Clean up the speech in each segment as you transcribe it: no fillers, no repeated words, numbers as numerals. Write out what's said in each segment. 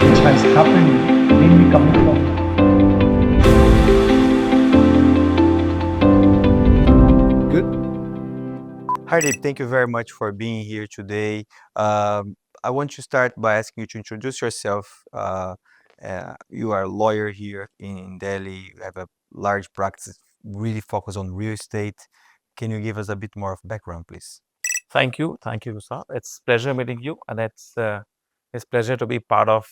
which has happened mainly coming from. Good. Hardeep, thank you very much for being here today. I want to start by asking you to introduce yourself. You are a lawyer here in Delhi. You have a large practice, really focused on real estate. Can you give us a bit more of background, please? Thank you, Gustavo. It's pleasure meeting you, and it's pleasure to be part of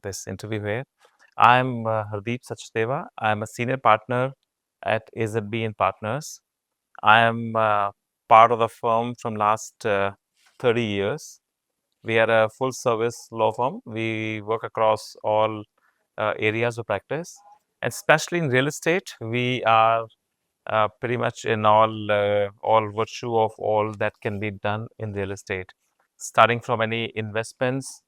this interview here. I'm Hardeep Sachdeva. I'm a senior partner at AZB Partners. I am part of the firm from last 30 years. We are a full service law firm. We work across all areas of practice, and especially in real estate. We are pretty much in all virtue of all that can be done in real estate, starting from any investments,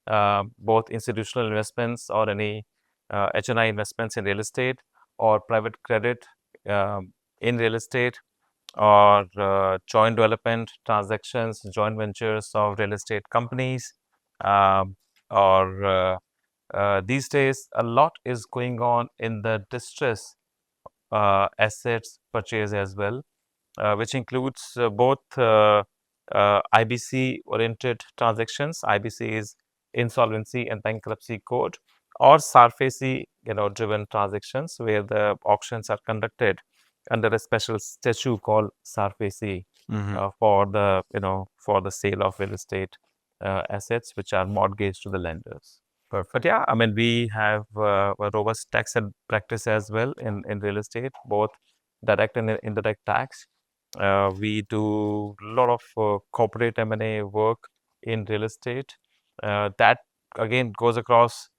both institutional investments or any HNI investments in real estate or private credit in real estate or joint development transactions, joint ventures of real estate companies, um, or these days a lot is going on in the distress assets purchase as well, which includes both IBC oriented transactions. IBC is Insolvency and Bankruptcy Code, or SARFACI, driven transactions where the auctions are conducted under a special statute called SARFACI for the sale of real estate assets which are mortgaged to the lenders. But yeah, I mean, we have a robust tax and practice as well in real estate, both direct and indirect tax. We do a lot of corporate M&A work in real estate. That again goes across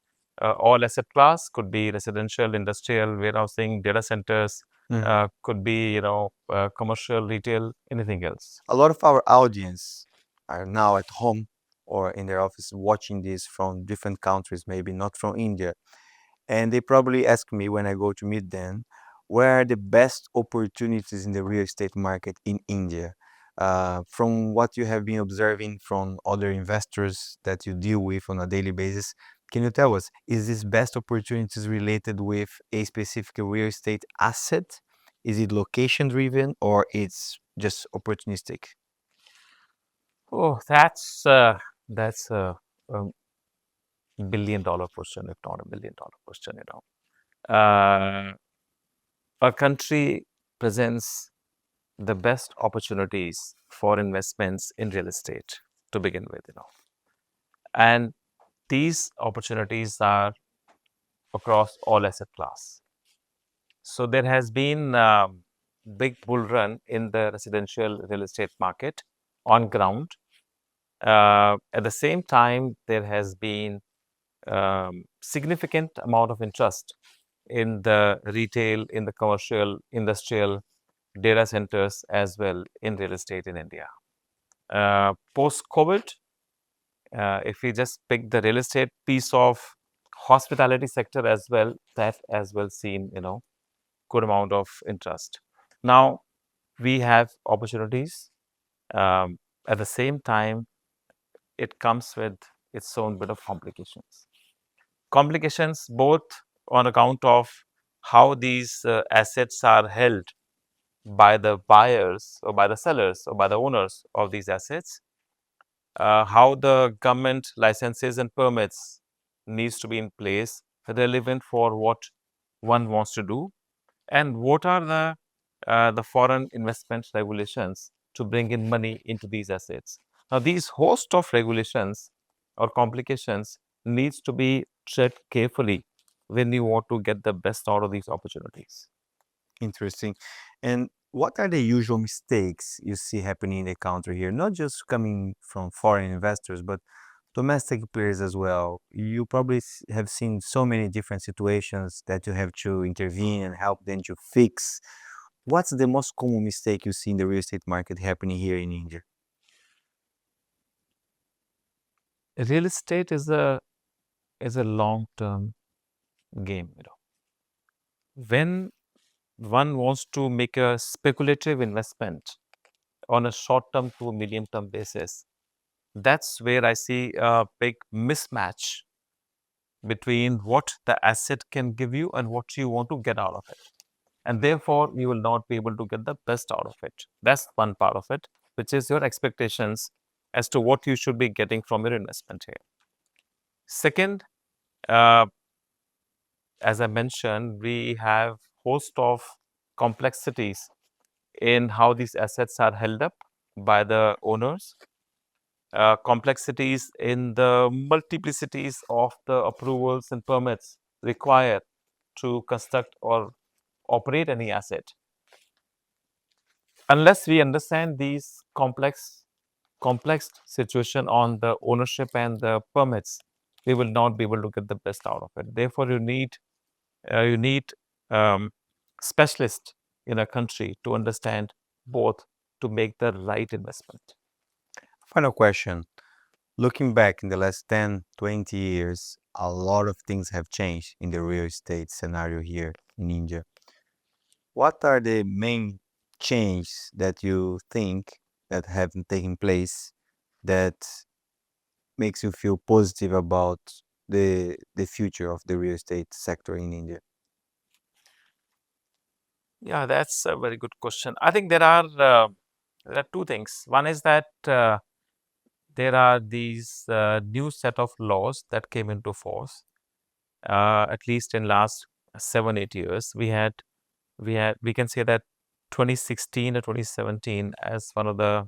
all asset class, could be residential, industrial, warehousing, data centers, could be commercial, retail, anything else. A lot of our audience are now at home or in their office watching this from different countries, maybe not from India. And they probably ask me when I go to meet them, where are the best opportunities in the real estate market in India? From what you have been observing from other investors that you deal with on a daily basis, can you tell us, is this best opportunities related with a specific real estate asset? Is it location driven or it's just opportunistic? Oh, that's a $1 billion question, if not $1 billion question. A country presents the best opportunities for investments in real estate to begin with, and these opportunities are across all asset class. So there has been big bull run in the residential real estate market on ground. At the same time, there has been significant amount of interest in the retail, in the commercial, industrial data centers as well in real estate in India. Post-COVID, if we just pick the real estate piece of hospitality sector as well, that as well seen, good amount of interest. Now, we have opportunities. At the same time, it comes with its own bit of complications. Complications both on account of how these assets are held by the buyers or by the sellers or by the owners of these assets, how the government licenses and permits needs to be in place relevant for what one wants to do, and what are the foreign investment regulations to bring in money into these assets. Now, these host of regulations or complications needs to be tread carefully when you want to get the best out of these opportunities. Interesting. And what are the usual mistakes you see happening in the country here? Not just coming from foreign investors, but domestic players as well. You probably have seen so many different situations that you have to intervene and help them to fix. What's the most common mistake you see in the real estate market happening here in India? Real estate is a long term game. When one wants to make a speculative investment on a short term to medium term basis, that's where I see a big mismatch between what the asset can give you and what you want to get out of it. And therefore, you will not be able to get the best out of it. That's one part of it, which is your expectations as to what you should be getting from your investment here. Second, as I mentioned, we have host of complexities in how these assets are held up by the owners, complexities in the multiplicities of the approvals and permits required to construct or operate any asset. Unless we understand these complex situation on the ownership and the permits, we will not be able to get the best out of it. Therefore, you need specialists in a country to understand both to make the right investment. Final question. Looking back in the last 10, 20 years, a lot of things have changed in the real estate scenario here in India. What are the main changes that you think that have taken place that makes you feel positive about the future of the real estate sector in India? Yeah, that's a very good question. I think there are two things. One is that there are these new set of laws that came into force. At least in last 7-8 years, we can say that 2016 or 2017 as one of the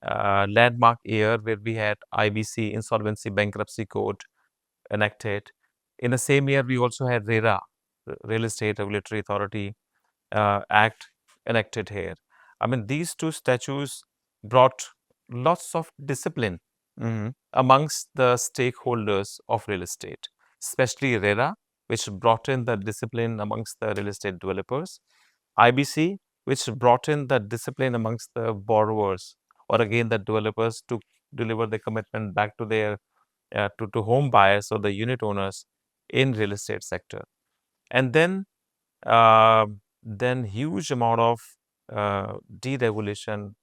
landmark year where we had IBC, Insolvency Bankruptcy Code, enacted. In the same year, we also had RERA, Real Estate Regulatory Authority Act, enacted here. I mean, these two statutes brought lots of discipline amongst the stakeholders of real estate, especially RERA, which brought in the discipline amongst the real estate developers, IBC, which brought in the discipline amongst the borrowers, or again the developers, to deliver the commitment back to their to home buyers or the unit owners in real estate sector. And then huge amount of deregulation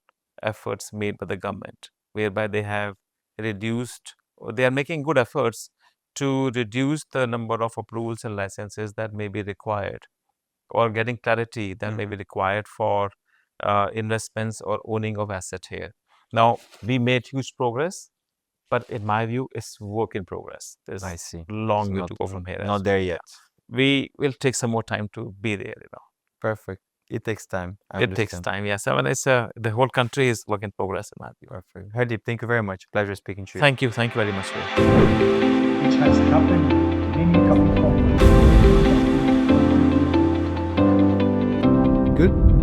efforts made by the government, whereby they have reduced, or they are making good efforts to reduce the number of approvals and licenses that may be required, or getting clarity that may be required for investments or owning of asset here. Now, we made huge progress, but in my view, it's work in progress. There's I see. long way to go from here. Not there yet. We will take some more time to be there. Perfect. It takes time. It takes time. Yes, I mean, it's the whole country is work in progress in my view. Perfect. Hardeep, thank you very much. Pleasure speaking to you. Thank you very much. Which has happened mainly coming from Good.